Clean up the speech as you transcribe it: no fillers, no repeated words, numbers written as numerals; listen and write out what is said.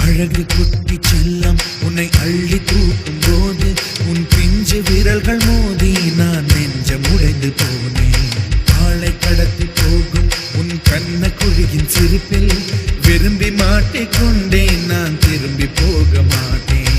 அழகு குட்டி செல்லம் உன்னை அள்ளி தூக்கும் போது உன் பிஞ்சு விரல்கள் மோதி நான் நெஞ்சம் உடைந்து போனேன். ஆளை கடத்தி போகும் உன் கண்ண குழியின் சிரிப்பில் விரும்பி மாட்டிக்கொண்டேன். நான் திரும்பி போக மாட்டேன்.